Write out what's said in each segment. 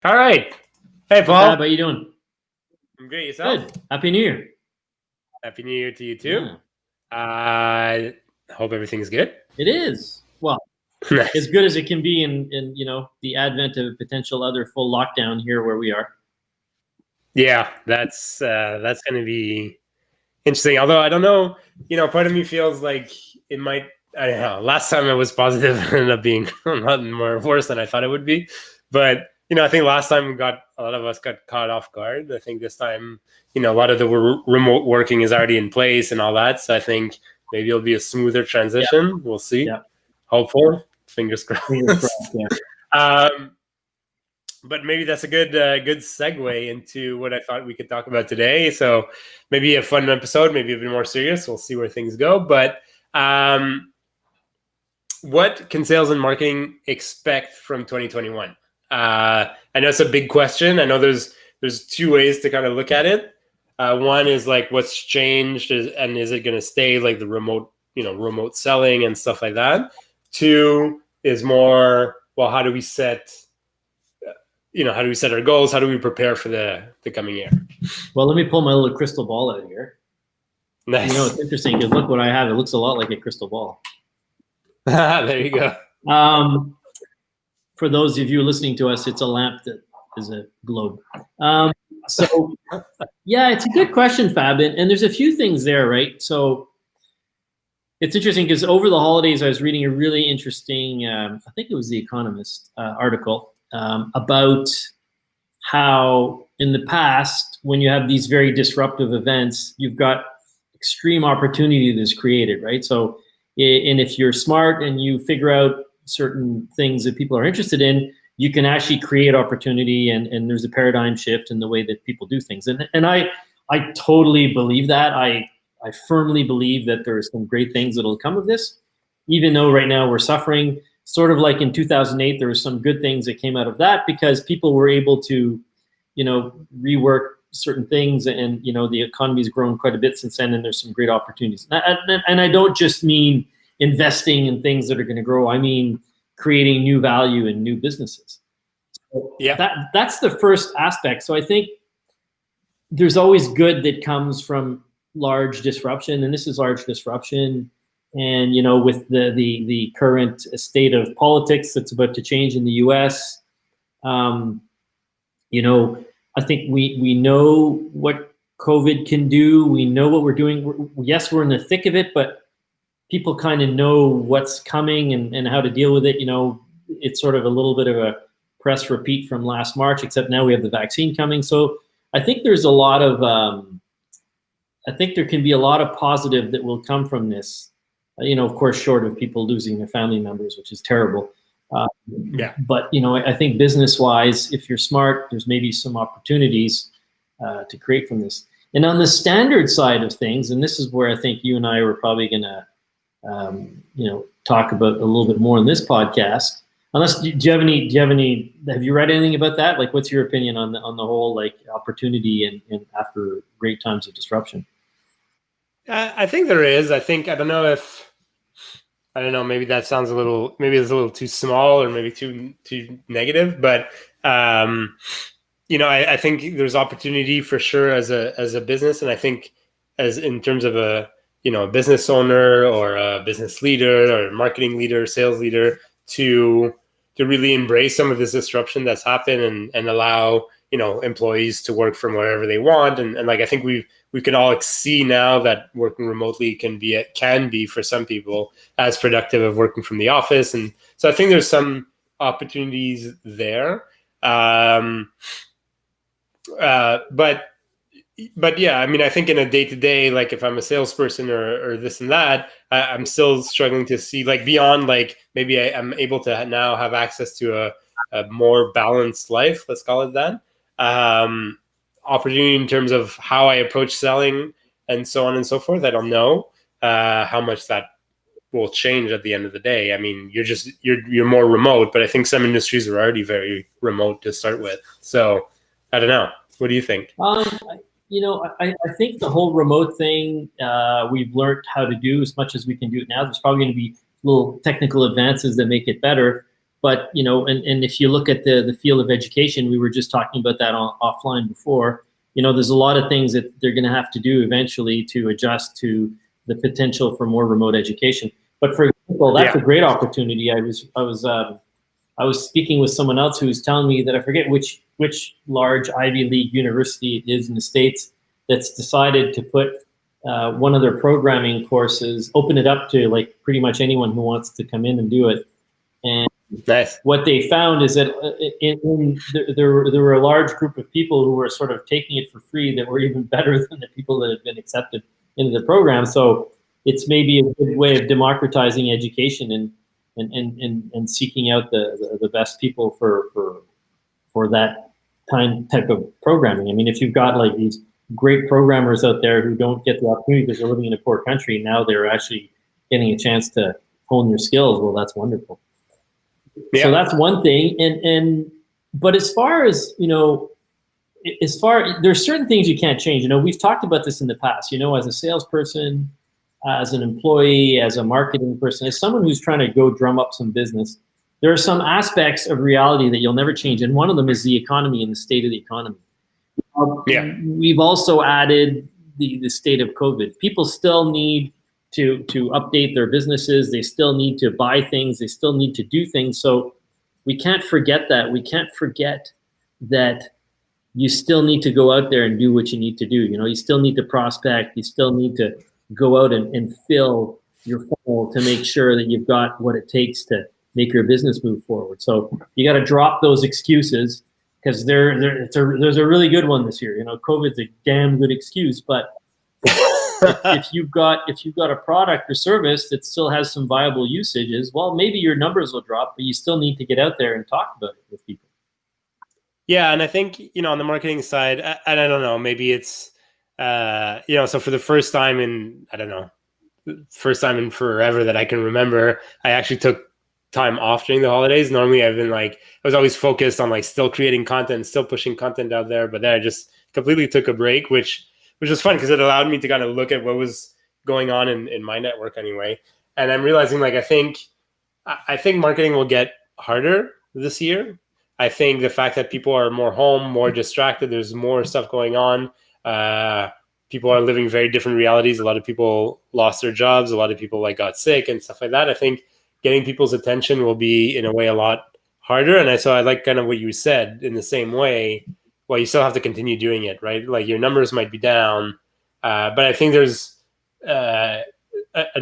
All right. Hey, How Paul. you doing? I'm great. Yourself? Good. Happy New Year. Happy New Year to you too. Yeah. Hope everything's good. It is. Well, Nice. as good as it can be in the advent of a potential other full lockdown here where we are. Yeah, that's going to be interesting. Although I don't know, part of me feels like it might. I don't know. Last time it was positive, it ended up being a lot more worse than I thought it would be. But I think last time a lot of us got caught off guard. I think this time, a lot of the remote working is already in place and all that. So I think maybe it'll be a smoother transition. Yeah. We'll see. Yeah. Hopeful. Fingers crossed. Fingers crossed. Yeah. But maybe that's a good segue into what I thought we could talk about today. So maybe a fun episode, maybe a bit more serious. We'll see where things go. But what can sales and marketing expect from 2021? I know it's a big question. I know there's two ways to kind of look at it. One is like what's changed, and is it going to stay like the remote selling and stuff like that. Two is more, well, how do we set our goals? How do we prepare for the coming year? Well, let me pull my little crystal ball out here. Nice. It's interesting because look what I have. It looks a lot like a crystal ball. There you go. For those of you listening to us, it's a lamp that is a globe. So yeah, it's a good question, Fab. And there's a few things there, right? So it's interesting because over the holidays, I was reading a really interesting, I think it was The Economist article about how in the past, when you have these very disruptive events, you've got extreme opportunity that's created, right? So, and if you're smart and you figure out certain things that people are interested in, you can actually create opportunity, and there's a paradigm shift in the way that people do things. And I totally believe that. I firmly believe that there are some great things that'll come of this, even though right now we're suffering. Sort of like in 2008, there were some good things that came out of that because people were able to, rework certain things, and the economy's grown quite a bit since then, and there's some great opportunities. And I don't just mean investing in things that are going to grow. I mean creating new value in new businesses. So yeah, that's the first aspect. So I think there's always good that comes from large disruption, and this is large disruption. And with the current state of politics that's about to change in the U.S., I think we know what COVID can do. We know what we're doing. Yes, we're in the thick of it, but people kind of know what's coming and how to deal with it. It's sort of a little bit of a press repeat from last March, except now we have the vaccine coming. So I think there's a lot of, I think there can be a lot of positive that will come from this. Of course, short of people losing their family members, which is terrible. But, I think business-wise, if you're smart, there's maybe some opportunities to create from this. And on the standard side of things, and this is where I think you and I were probably going to, talk about a little bit more in this podcast. Unless, have you read anything about that? Like, what's your opinion on the whole, like, opportunity and after great times of disruption? I think there is. I don't know, maybe that sounds maybe it's a little too small or maybe too negative, but I think there's opportunity for sure as a business. And I think as in terms of a business owner or a business leader or a marketing leader, sales leader to really embrace some of this disruption that's happened and allow, employees to work from wherever they want. And like, I think we can all see now that working remotely can be for some people as productive of working from the office. And so I think there's some opportunities there. But yeah, I mean, I think in a day-to-day, like if I'm a salesperson or this and that, I'm still struggling to see, like, beyond, like, maybe I'm able to now have access to a more balanced life, let's call it that. Opportunity in terms of how I approach selling and so on and so forth. I don't know how much that will change at the end of the day. I mean, you're more remote, but I think some industries are already very remote to start with. So I don't know. What do you think? I think the whole remote thing, we've learned how to do as much as we can do it now. There's probably going to be little technical advances that make it better. But, and if you look at the field of education, we were just talking about that offline before, there's a lot of things that they're going to have to do eventually to adjust to the potential for more remote education. But for example, that's a great opportunity. I was speaking with someone else who was telling me that I forget which large Ivy League university it is in the States that's decided to put one of their programming courses, open it up to like pretty much anyone who wants to come in and do it. And nice. What they found is that there were a large group of people who were sort of taking it for free that were even better than the people that had been accepted into the program. So it's maybe a good way of democratizing education and seeking out the best people for that type of programming. I mean, if you've got like these great programmers out there who don't get the opportunity because they're living in a poor country, now they're actually getting a chance to hone their skills. Well, that's wonderful. Yeah. So that's one thing. But as far as, there's certain things you can't change. We've talked about this in the past, as a salesperson, as an employee, as a marketing person, as someone who's trying to go drum up some business, there are some aspects of reality that you'll never change. And one of them is the economy and the state of the economy. We've also added the state of COVID. People still need to update their businesses. They still need to buy things. They still need to do things. So we can't forget that. We can't forget that you still need to go out there and do what you need to do. You still need to prospect. You still need to go out and fill your funnel to make sure that you've got what it takes to make your business move forward. So you got to drop those excuses, because there's a really good one this year. COVID's a damn good excuse, but if you've got a product or service that still has some viable usages, well, maybe your numbers will drop, but you still need to get out there and talk about it with people. Yeah, and I think on the marketing side, and I don't know, maybe it's so for the first time in forever that I can remember, I actually took time off during the holidays. Normally, I was always focused on still creating content, still pushing content out there, but then I just completely took a break, which was fun because it allowed me to kind of look at what was going on in my network anyway. And I'm realizing I think marketing will get harder this year. I think the fact that people are more home, more distracted, there's more stuff going on. People are living very different realities. A lot of people lost their jobs. A lot of people got sick and stuff like that. I think getting people's attention will be in a way a lot harder. And so I like kind of what you said in the same way. Well, you still have to continue doing it, right? Your numbers might be down, but I think there's an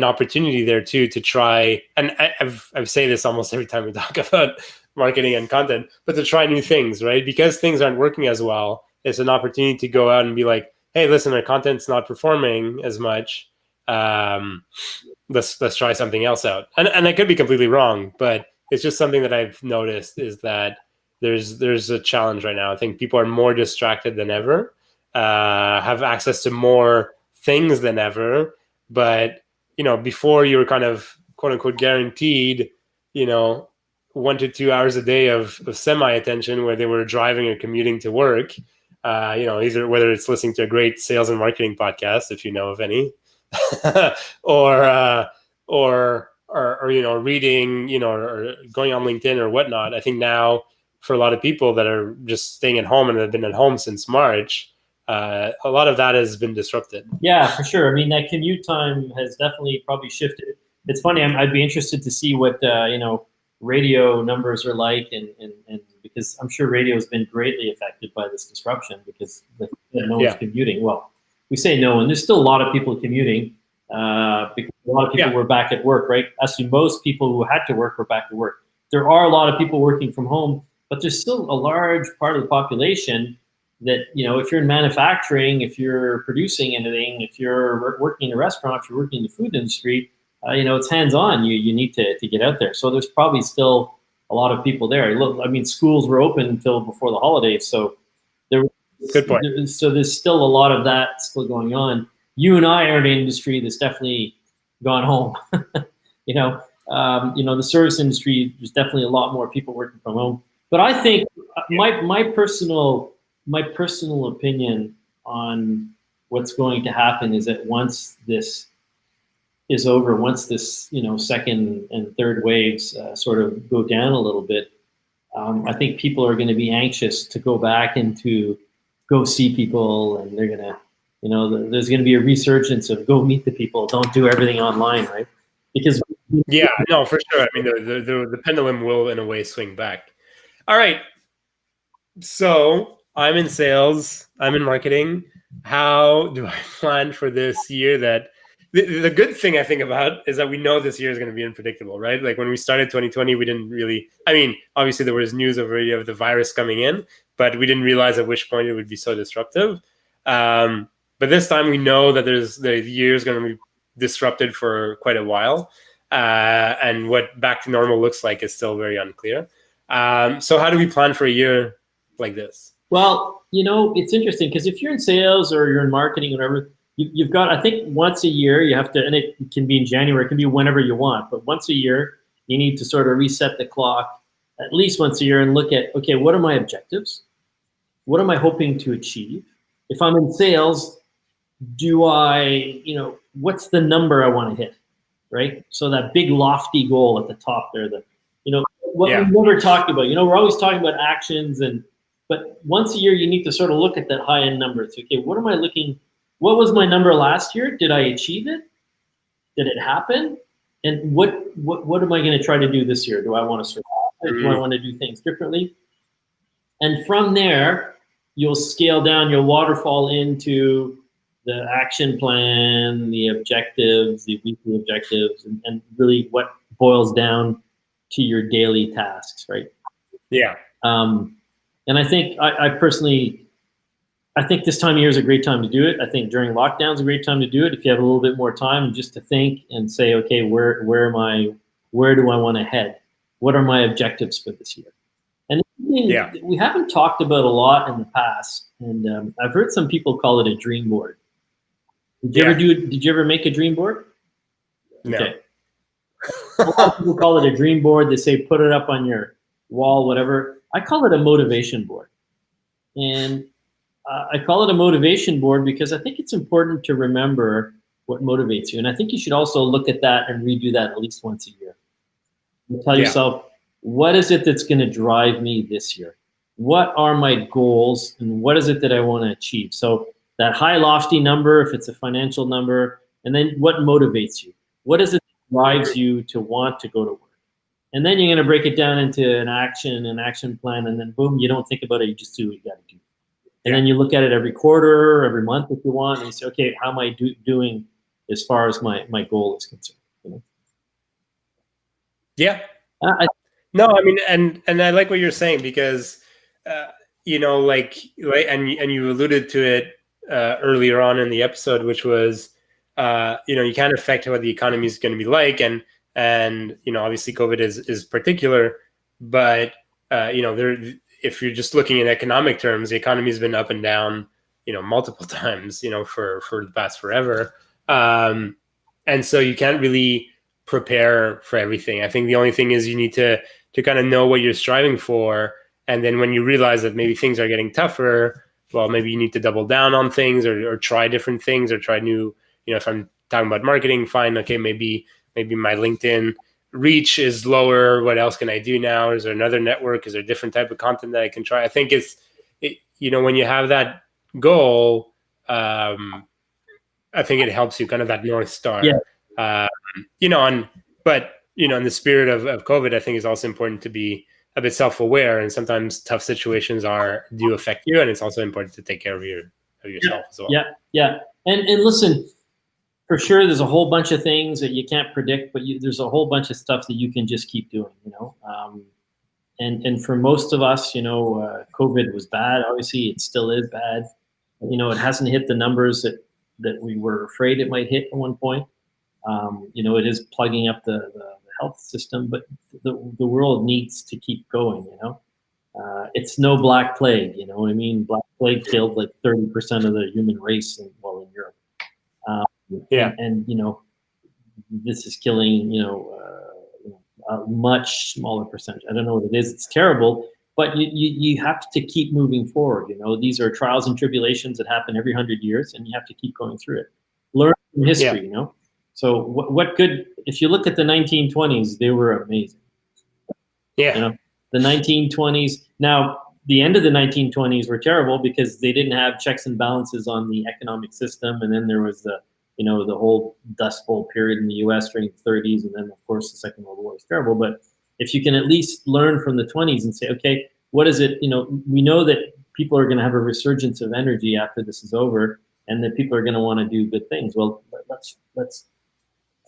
opportunity there too to try. And I say this almost every time we talk about marketing and content, but to try new things, right? Because things aren't working as well, it's an opportunity to go out and be like, hey, listen, our content's not performing as much. Let's try something else out. And I could be completely wrong, but it's just something that I've noticed is that there's a challenge right now. I think people are more distracted than ever, have access to more things than ever. But, before you were kind of quote unquote guaranteed, 1 to 2 hours a day of semi-attention where they were driving or commuting to work, either whether it's listening to a great sales and marketing podcast, if you know of any, or reading, or going on LinkedIn or whatnot. I think now for a lot of people that are just staying at home and have been at home since March, a lot of that has been disrupted. Yeah, for sure. I mean, that commute time has definitely probably shifted. It's funny. I'd be interested to see what, radio numbers are like, and because I'm sure radio has been greatly affected by this disruption because no one's commuting. Well, we say no one. There's still a lot of people commuting because a lot of people were back at work, right? Actually, most people who had to work were back to work. There are a lot of people working from home, but there's still a large part of the population that, if you're in manufacturing, if you're producing anything, if you're working in a restaurant, if you're working in the food industry, it's hands-on. You need to get out there. So there's probably still a lot of people there. Look, I mean, schools were open until before the holidays, so good point. So there's still a lot of that still going on. You and I are in an industry that's definitely gone home. The service industry, there's definitely a lot more people working from home. But I think my personal opinion on what's going to happen is that once this is over, once this, second and third waves sort of go down a little bit, I think people are going to be anxious to go back and to go see people, and they're going to, there's going to be a resurgence of go meet the people, don't do everything online, right? Because yeah, no, for sure. I mean, the pendulum will in a way swing back. All right. So I'm in sales, I'm in marketing. How do I plan for this year? That the good thing I think about is that we know this year is going to be unpredictable, right? Like when we started 2020, we didn't really, I mean, obviously there was news already of the virus coming in, but we didn't realize at which point it would be so disruptive. But this time we know that the year is going to be disrupted for quite a while. And what back to normal looks like is still very unclear. So how do we plan for a year like this? Well, it's interesting because if you're in sales or you're in marketing, whatever, you've got, I think once a year you have to, and it can be in January, it can be whenever you want, but once a year you need to sort of reset the clock at least once a year and look at, okay, what are my objectives? What am I hoping to achieve? If I'm in sales, what's the number I want to hit, right? So that big lofty goal at the top there, what we never talked about, we're always talking about actions, but once a year you need to sort of look at that high end number. It's okay, what was my number last year? Did I achieve it? Did it happen? And what am I going to try to do this year? Do I want to survive? Mm-hmm. Do I want to do things differently? And from there, you'll scale down, you'll waterfall into the action plan, the objectives, the weekly objectives, and really what boils down to your daily tasks, right? Yeah. And I think I personally, I think this time of year is a great time to do it. I think during lockdown is a great time to do it. If you have a little bit more time just to think and say, okay, where do I want to head? What are my objectives for this year? And we haven't talked about a lot in the past, and I've heard some people call it a dream board. Did you ever make a dream board? No. Okay. A lot of people call it a dream board. They say put it up on your wall, whatever. I call it a motivation board. And I call it a motivation board because I think it's important to remember what motivates you. And I think you should also look at that and redo that at least once a year. And tell yourself, what is it that's going to drive me this year? What are my goals and what is it that I want to achieve? So that high lofty number, if it's a financial number, and then what motivates you? What is it that drives you to want to go to work? And then you're going to break it down into an action plan, and then boom, you don't think about it, you just do what you got to do. And then you look at it every quarter, every month if you want, and you say, okay, how am I doing as far as my goal is concerned? Yeah. No, I mean, and I like what you're saying because, and you alluded to it earlier on in the episode, which was, you can't affect what the economy is going to be like, and obviously COVID is particular, but if you're just looking in economic terms, the economy has been up and down, multiple times, for the past forever, and so you can't really prepare for everything. I think the only thing is you need to kind of know what you're striving for, and then when you realize that maybe things are getting tougher, well, maybe you need to double down on things or try different things or try new. If I'm talking about marketing, fine, okay, maybe my LinkedIn reach is lower. What else can I do now? Is there another network? Is there a different type of content that I can try? I think when you have that goal, I think it helps you kind of that North Star. Yeah. But in the spirit of COVID, I think it's also important to be a bit self-aware, and sometimes tough situations do affect you, and it's also important to take care of yourself as well. Yeah. And listen, for sure, there's a whole bunch of things that you can't predict, but there's a whole bunch of stuff that you can just keep doing, and for most of us, COVID was bad. Obviously, it still is bad. It hasn't hit the numbers that we were afraid it might hit at one point. It is plugging up the health system, but the world needs to keep going, it's no black plague, you know what I mean? Black plague killed like 30% of the human race in Europe. And this is killing, a much smaller percentage. I don't know what it is. It's terrible, but you have to keep moving forward. These are trials and tribulations that happen every 100 years, and you have to keep going through it. Learn from history, So what good, if you look at the 1920s, they were amazing. Yeah. You know, the 1920s, now the end of the 1920s were terrible because they didn't have checks and balances on the economic system. And then there was the, you know, the whole Dust Bowl period in the US during the 30s. And then of course the Second World War is terrible. But if you can at least learn from the 20s and say, okay, what is it? You know, we know that people are going to have a resurgence of energy after this is over, and that people are going to want to do good things. Well, let's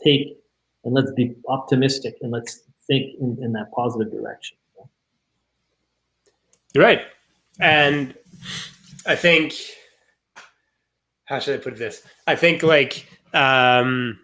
take and let's be optimistic and let's think in that positive direction. You're right. And I think, how should I put this? I think like, I don't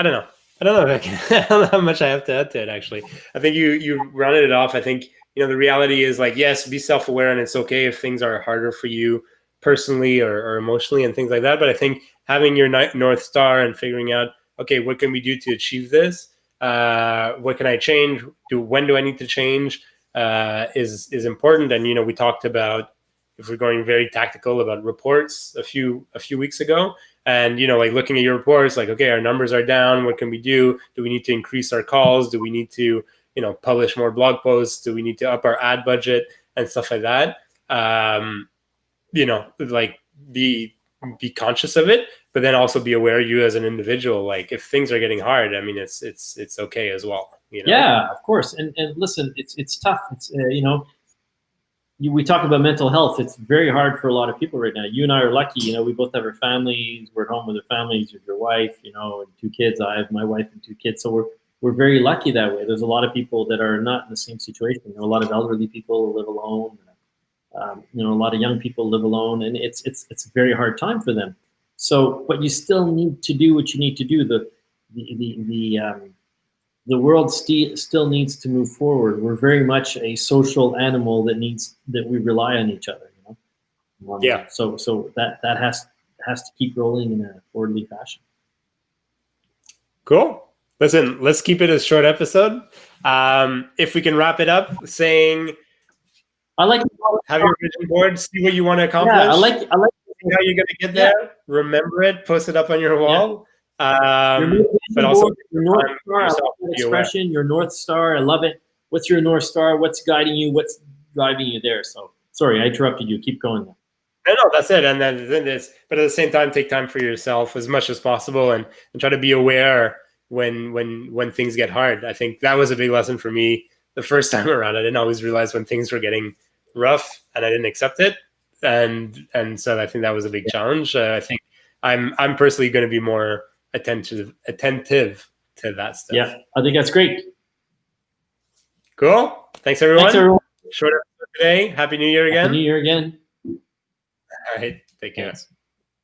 know. I don't know if I can, I don't know how much I have to add to it, actually. I think you rounded it off. I think, you know, the reality is like, yes, be self-aware, and it's okay if things are harder for you personally or emotionally and things like that. But I think having your North Star and figuring out, okay, what can we do to achieve this? What can I change? When do I need to change? Is important. And, you know, we talked about, if we're going very tactical, about reports a few weeks ago, and, you know, like looking at your reports, like, okay, our numbers are down. What can we do? Do we need to increase our calls? Do we need to, you know, publish more blog posts? Do we need to up our ad budget and stuff like that? You know, like be conscious of it, but then also be aware, you as an individual, like if things are getting hard, I mean, it's okay as well. You know? Yeah, of course. And listen, it's tough. It's you know, we talk about mental health. It's very hard for a lot of people right now. You and I are lucky. You know, we both have our families. We're at home with our families, with your wife. You know, and 2 kids. I have my wife and 2 kids. So we're very lucky that way. There's a lot of people that are not in the same situation. You know, a lot of elderly people live alone. You know, a lot of young people live alone, and it's a very hard time for them. So, but you still need to do what you need to do. The world still needs to move forward. We're very much a social animal that we rely on each other. You know, Yeah. So that has to keep rolling in a orderly fashion. Cool. Listen, let's keep it a short episode. If we can wrap it up saying, I like have your vision board, see what you want to accomplish. Yeah, I like see how you're going to get there. Yeah. Remember it, post it up on your wall. Yeah. But also your North Star, I love that expression, your North Star. I love it. What's your North Star? What's guiding you? What's driving you there? So sorry, I interrupted you. Keep going. No, that's it. And then this, but at the same time, take time for yourself as much as possible, and try to be aware when things get hard. I think that was a big lesson for me the first time around. I didn't always realize when things were getting rough, and I didn't accept it. And so I think that was a big challenge. I think I'm personally going to be more attentive to that stuff. Yeah, I think that's great. Cool. Thanks everyone. Thanks, everyone. Short episode today. Happy New Year again. Happy New Year again. All right. Take care. Thanks.